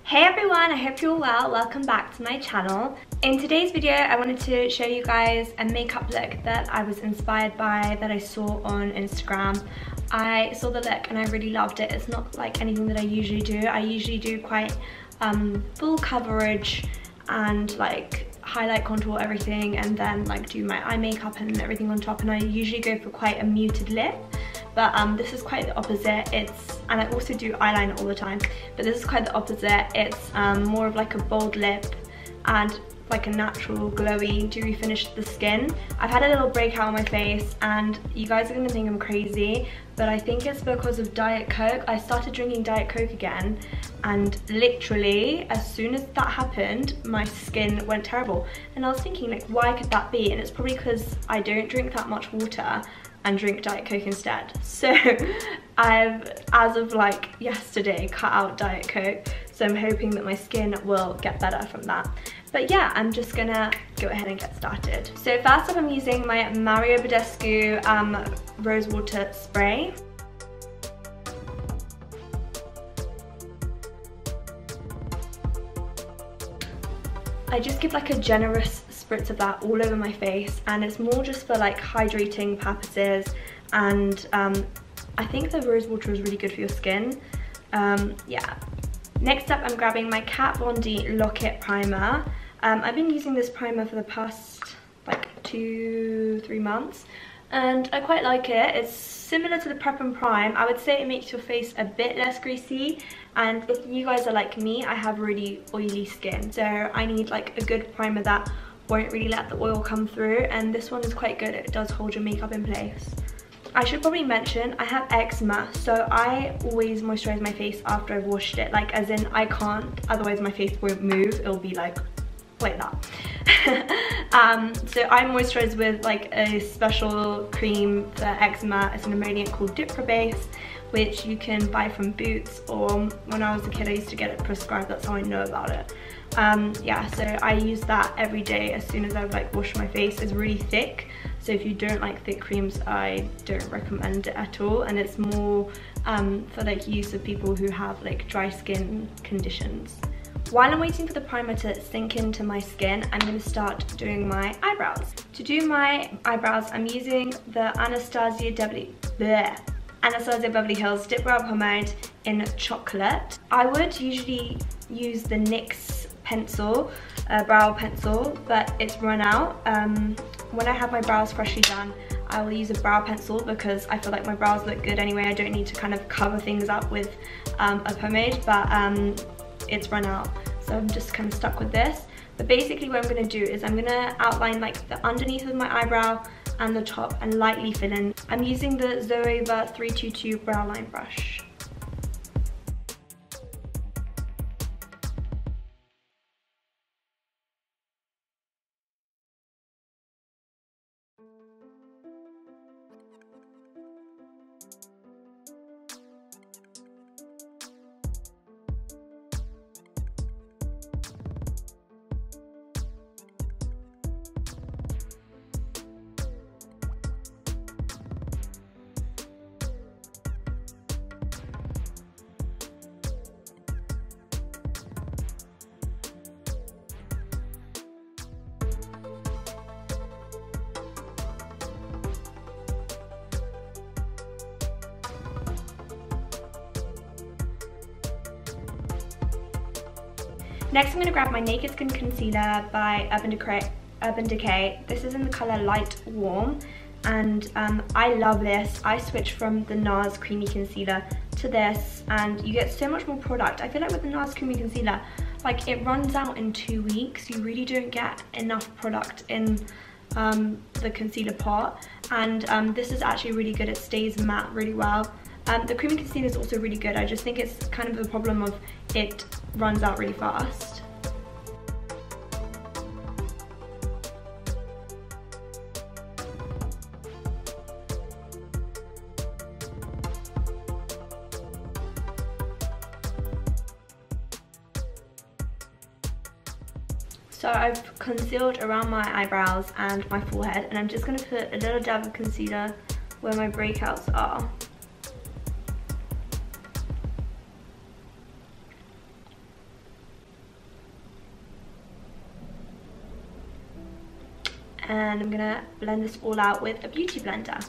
Hey everyone, I hope you're well. Welcome back to my channel. In today's video, I wanted to show you guys a makeup look that I was inspired by, that I saw on Instagram. I saw the look and I really loved it. It's not like anything that I usually do. I usually do quite full coverage and like highlight, contour, everything, and then like do my eye makeup and everything on top, and I usually go for quite a muted lip. But this is quite the opposite. And I also do eyeliner all the time, but this is quite the opposite. It's more of like a bold lip and like a natural glowy dewy finish to the skin. I've had a little breakout on my face and you guys are gonna think I'm crazy, but I think it's because of Diet Coke. I started drinking Diet Coke again, and literally as soon as that happened, my skin went terrible. And I was thinking, like, why could that be? And it's probably because I don't drink that much water and drink Diet Coke instead. So I've, as of like yesterday, cut out Diet Coke, so I'm hoping that my skin will get better from that. But yeah, I'm just gonna go ahead and get started. So first up, I'm using my Mario Badescu Rose Water Spray. I just give like a generous spritz of that all over my face, and it's more just for like hydrating purposes, and I think the rose water is really good for your skin. Yeah. Next up, I'm grabbing my Kat Von D Lock-It Primer. I've been using this primer for the past like 2-3 months, and I quite like it. It's similar to the Prep and Prime. I would say it makes your face a bit less greasy, and if you guys are like me, I have really oily skin, so I need like a good primer that won't really let the oil come through, and this one is quite good. It does hold your makeup in place. I should probably mention I have eczema, so I always moisturize my face after I've washed it, like as in I can't, otherwise my face won't move. It'll be like that. So I moisturize with like a special cream for eczema. It's an emollient called Dipra Base, which you can buy from Boots, or when I was a kid I used to get it prescribed. That's how I know about it. Yeah, so I use that every day as soon as I've like washed my face. It's really thick, so if you don't like thick creams, I don't recommend it at all, and it's more for like use of people who have like dry skin conditions. While I'm waiting for the primer to sink into my skin, I'm going to start doing my eyebrows. To do my eyebrows, I'm using the Anastasia Beverly Hills Dip Brow Pomade in Chocolate. I would usually use the NYX pencil, brow pencil, but it's run out. When I have my brows freshly done, I will use a brow pencil because I feel like my brows look good anyway. I don't need to kind of cover things up with a pomade, but it's run out, so I'm just kind of stuck with this. But basically what I'm going to do is I'm going to outline like the underneath of my eyebrow and the top and lightly fill in. I'm using the Zoeva 322 brow line brush. Next, I'm going to grab my Naked Skin Concealer by Urban Decay. This is in the colour Light Warm, and I love this. I switched from the NARS Creamy Concealer to this, and you get so much more product. I feel like with the NARS Creamy Concealer, like it runs out in 2 weeks. You really don't get enough product in the concealer pot, and this is actually really good. It stays matte really well. The creamy concealer is also really good. I just think it's kind of the problem of it runs out really fast. So I've concealed around my eyebrows and my forehead, and I'm just going to put a little dab of concealer where my breakouts are. and I'm gonna blend this all out with a beauty blender.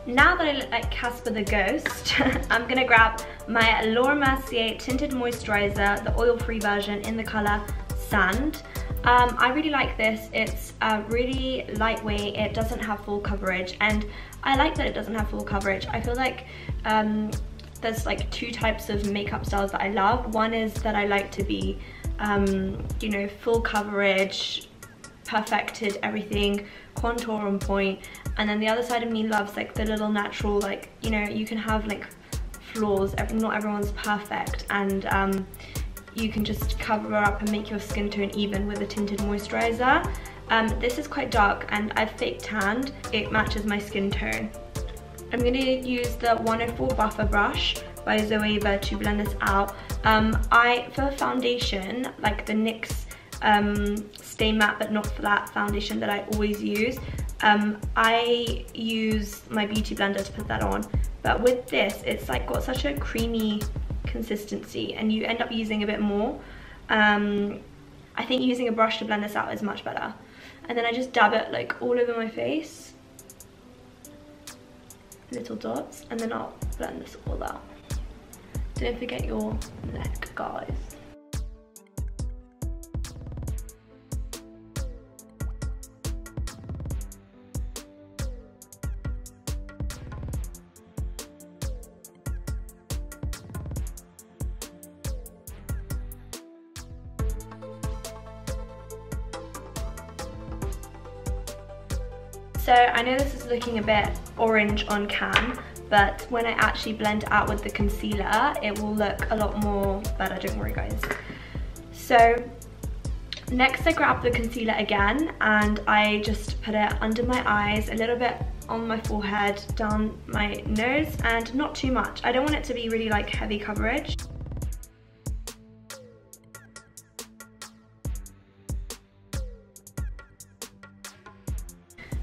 Now that I look like Casper the Ghost, I'm gonna grab my Laura Mercier Tinted Moisturizer, the oil-free version in the colour Sand. I really like this. It's really lightweight, it doesn't have full coverage, and I like that it doesn't have full coverage. I feel like there's like two types of makeup styles that I love. One is that I like to be, you know, full coverage, perfected everything, contour on point, and then the other side of me loves like the little natural, like, you know, you can have like flaws, not everyone's perfect, and you can just cover up and make your skin tone even with a tinted moisturizer. This is quite dark and I've fake tanned, it matches my skin tone. I'm going to use the 104 Buffer Brush by Zoeva to blend this out. For foundation, like the NYX Stay Matte but Not Flat foundation that I always use, I use my beauty blender to put that on. But with this, it's like got such a creamy consistency and you end up using a bit more. I think using a brush to blend this out is much better. And then I just dab it like all over my face, little dots, and then I'll blend this all out. Don't forget your neck, guys. So I know this is looking a bit orange on cam, but when I actually blend it out with the concealer, it will look a lot more better, don't worry guys. So next I grab the concealer again and I just put it under my eyes, a little bit on my forehead, down my nose, and not too much. I don't want it to be really like heavy coverage.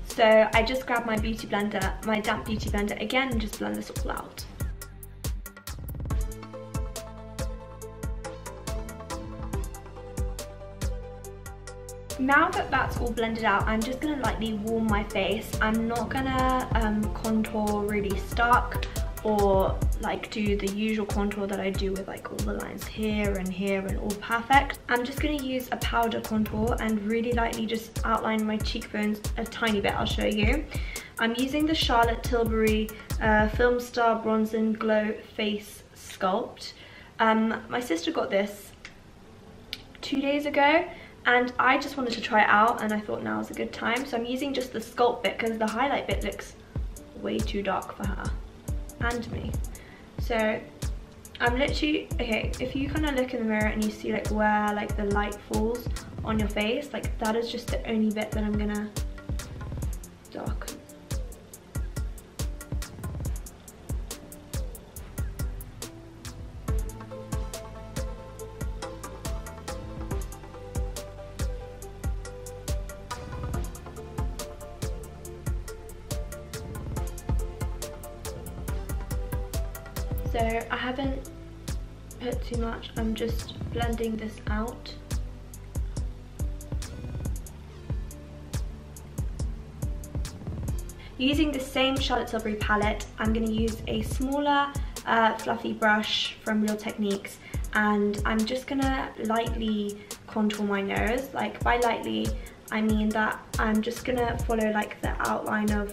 So I just grab my beauty blender, my damp beauty blender again, and just blend this all out. Now that that's all blended out, I'm just gonna lightly warm my face. I'm not gonna contour really stark or like do the usual contour that I do with like all the lines here and all perfect. I'm just going to use a powder contour and really lightly just outline my cheekbones a tiny bit. I'll show you. I'm using the Charlotte Tilbury Filmstar Bronze and Glow Face Sculpt. My sister got this 2 days ago and I just wanted to try it out and I thought now is a good time. So I'm using just the sculpt bit because the highlight bit looks way too dark for her and me. So I'm literally, okay, if you kind of look in the mirror and you see like where like the light falls on your face, like that is just the only bit that I'm gonna darken. So I haven't put too much, I'm just blending this out. Using the same Charlotte Tilbury palette, I'm going to use a smaller fluffy brush from Real Techniques, and I'm just going to lightly contour my nose. Like by lightly, I mean that I'm just going to follow like the outline of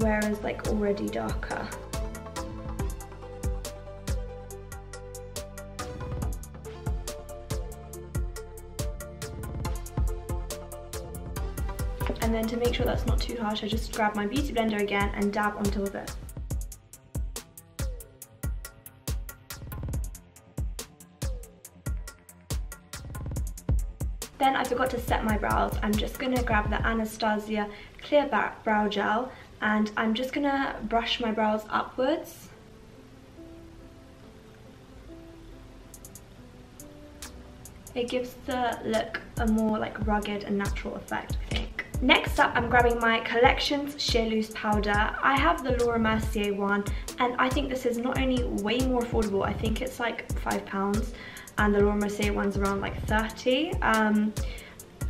where is like already darker. And then to make sure that's not too harsh, I just grab my beauty blender again and dab on top of it. Then I forgot to set my brows. I'm just going to grab the Anastasia clear brow gel, and I'm just gonna brush my brows upwards. It gives the look a more like rugged and natural effect, I think. Next up, I'm grabbing my Collections Sheer Loose Powder. I have the Laura Mercier one, and I think this is not only way more affordable, I think it's like £5, and the Laura Mercier one's around like 30.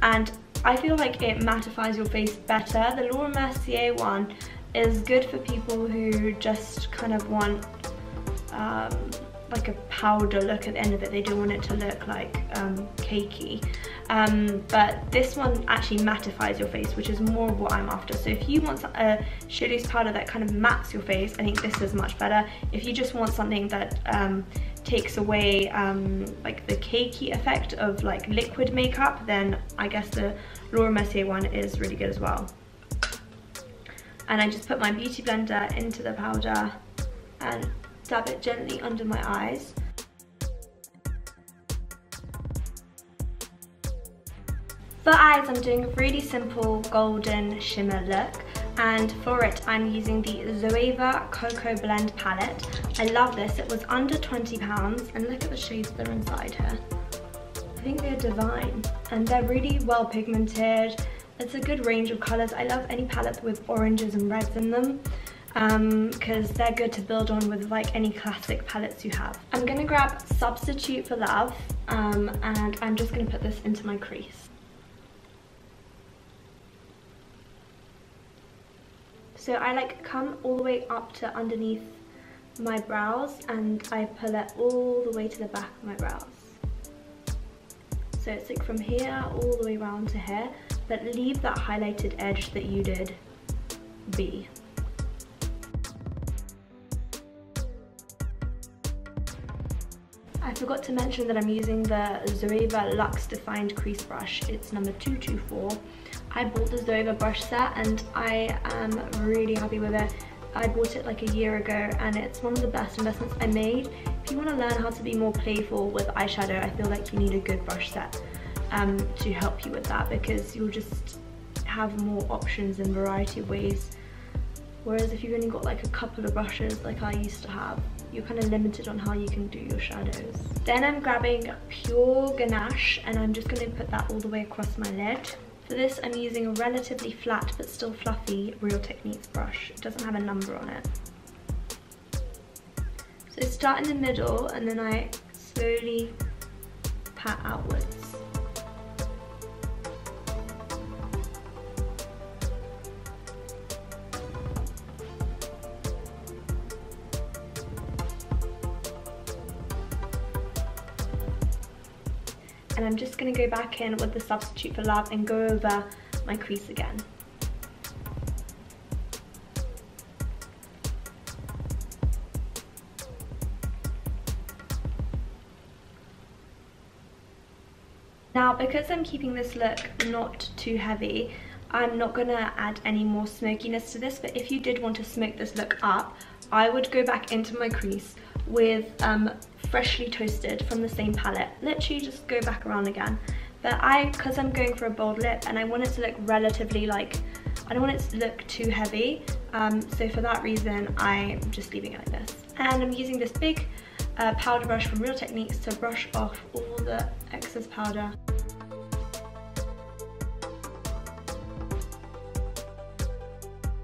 And I feel like it mattifies your face better. The Laura Mercier one is good for people who just kind of want like a powder look at the end of it. They don't want it to look like cakey. But this one actually mattifies your face, which is more of what I'm after. So if you want a sheer loose powder that kind of mattes your face, I think this is much better. If you just want something that takes away like the cakey effect of like liquid makeup, then I guess the Laura Mercier one is really good as well. And I just put my beauty blender into the powder and dab it gently under my eyes. For eyes, I'm doing a really simple golden shimmer look, and for it I'm using the Zoeva Cocoa Blend palette. I love this. It was under £20, and look at the shades that are inside here. I think they're divine, and they're really well pigmented. It's a good range of colours. I love any palette with oranges and reds in them, because they're good to build on with like any classic palettes you have. I'm going to grab Substitute for Love, and I'm just going to put this into my crease. So I like come all the way up to underneath my brows, and I pull it all the way to the back of my brows. So it's like from here all the way around to here, but leave that highlighted edge that you did be. I forgot to mention that I'm using the Zoeva Luxe Defined Crease Brush. It's number 224. I bought the Zoeva brush set and I am really happy with it. I bought it like a year ago and it's one of the best investments I made. If you want to learn how to be more playful with eyeshadow, I feel like you need a good brush set to help you with that, because you'll just have more options and variety of ways. Whereas if you've only got like a couple of brushes like I used to have, you're kind of limited on how you can do your shadows. Then I'm grabbing Pure Ganache and I'm just going to put that all the way across my lid. For this I'm using a relatively flat but still fluffy Real Techniques brush. It doesn't have a number on it. So start in the middle and then I slowly pat outwards. And I'm just going to go back in with the Substitute for Love and go over my crease again. Now, because I'm keeping this look not too heavy, I'm not going to add any more smokiness to this, but if you did want to smoke this look up, I would go back into my crease with Freshly Toasted from the same palette. Literally just go back around again. But because I'm going for a bold lip and I want it to look relatively like, I don't want it to look too heavy, so for that reason I'm just leaving it like this. And I'm using this big powder brush from Real Techniques to brush off all the excess powder.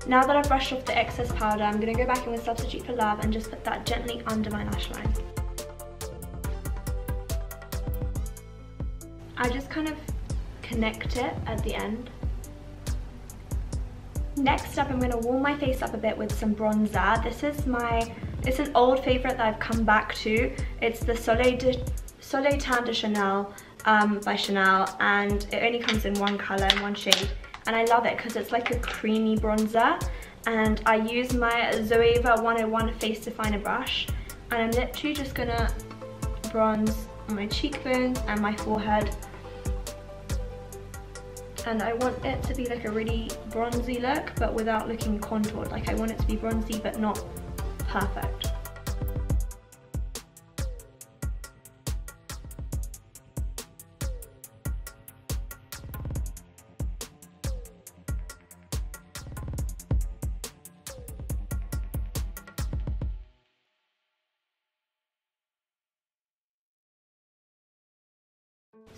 Now that I've brushed off the excess powder, I'm going to go back in with Substitute for Love and just put that gently under my lash line. I just kind of connect it at the end. Next up, I'm going to warm my face up a bit with some bronzer. This is an old favourite that I've come back to. It's the Soleil Tan de Chanel by Chanel, and it only comes in one colour and one shade. And I love it because it's like a creamy bronzer, and I use my Zoeva 101 Face Definer brush, and I'm literally just gonna bronze my cheekbones and my forehead. And I want it to be like a really bronzy look, but without looking contoured. Like I want it to be bronzy, but not perfect.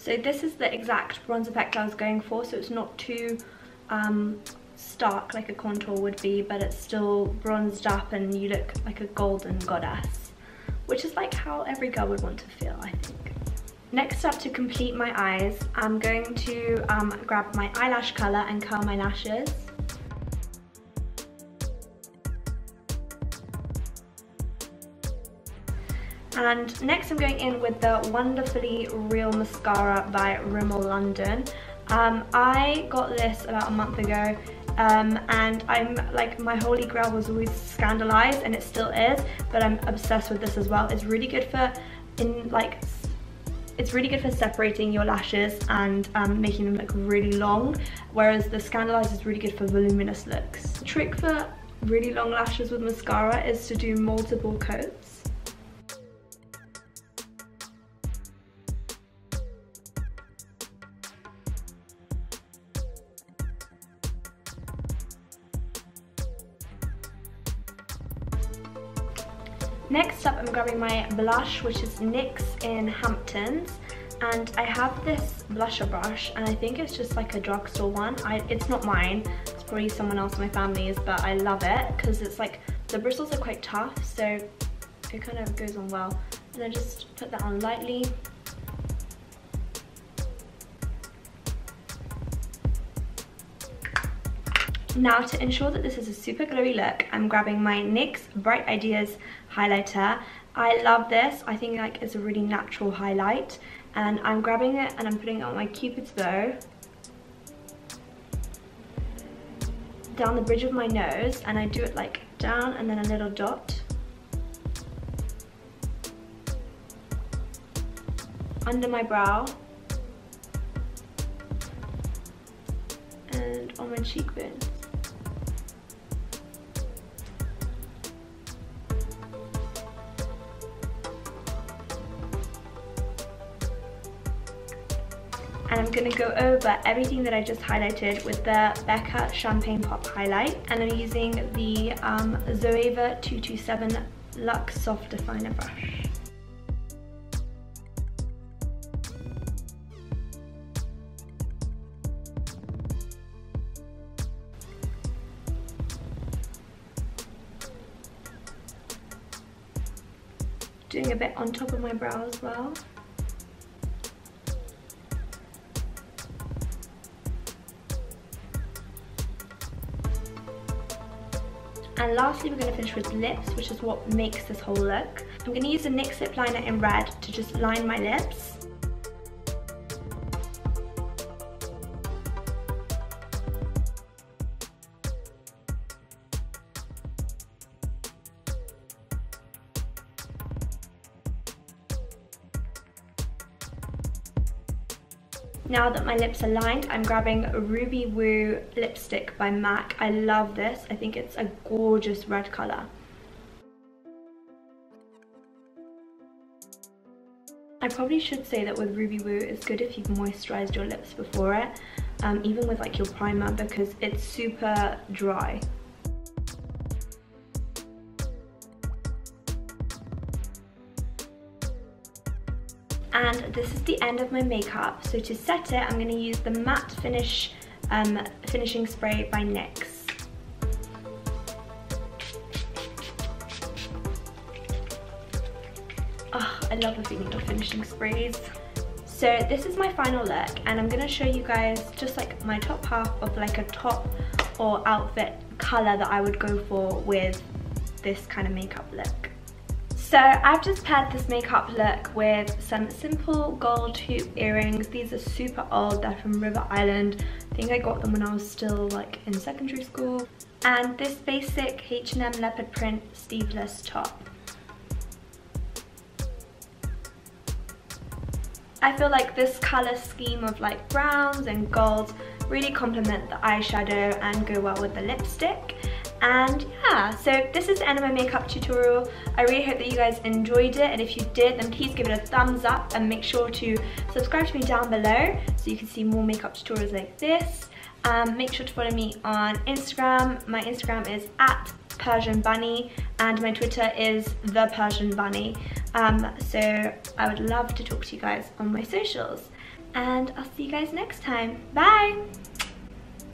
So this is the exact bronze effect I was going for, so it's not too stark like a contour would be, but it's still bronzed up and you look like a golden goddess, which is like how every girl would want to feel, I think. Next up, to complete my eyes, I'm going to grab my eyelash colour and curl my lashes. And next I'm going in with the Wonderfully Real Mascara by Rimmel London. I got this about a month ago, and I'm like, my holy grail was always Scandalized, and it still is, but I'm obsessed with this as well. It's really good for separating your lashes and making them look really long, whereas the Scandalized is really good for voluminous looks. The trick for really long lashes with mascara is to do multiple coats. Next up, I'm grabbing my blush, which is NYX in Hamptons, and I have this blusher brush, and I think it's just like a drugstore one. It's not mine, it's probably someone else in my family's, but I love it because it's like, the bristles are quite tough, so it kind of goes on well. And I just put that on lightly. Now, to ensure that this is a super glowy look, I'm grabbing my NYX Bright Ideas highlighter. I love this. I think like it's a really natural highlight, and I'm grabbing it and I'm putting it on my Cupid's bow, down the bridge of my nose, and I do it like down and then a little dot, under my brow, and on my cheekbones. And I'm going to go over everything that I just highlighted with the Becca Champagne Pop Highlight. And I'm using the Zoeva 227 Luxe Soft Definer Brush. Doing a bit on top of my brow as well. And lastly, we're going to finish with lips, which is what makes this whole look. I'm going to use the NYX lip liner in red to just line my lips. Now that my lips are lined, I'm grabbing a Ruby Woo lipstick by MAC. I love this. I think it's a gorgeous red colour. I probably should say that with Ruby Woo, it's good if you've moisturised your lips before it, even with like your primer, because it's super dry. And this is the end of my makeup. So to set it, I'm going to use the matte finish finishing spray by NYX. Oh, I love the feeling of finishing sprays. So this is my final look, and I'm going to show you guys just like my top half of like a top or outfit colour that I would go for with this kind of makeup look. So I've just paired this makeup look with some simple gold hoop earrings. These are super old, they're from River Island. I think I got them when I was still like in secondary school. And this basic H&M leopard print sleeveless top. I feel like this colour scheme of like browns and golds really complement the eyeshadow and go well with the lipstick. And yeah, so this is the end of my makeup tutorial. I really hope that you guys enjoyed it, and if you did, then please give it a thumbs up and make sure to subscribe to me down below so you can see more makeup tutorials like this. Make sure to follow me on Instagram. My Instagram is @PersianBunny and my Twitter is @ThePersianBunny. So I would love to talk to you guys on my socials, and I'll see you guys next time. Bye!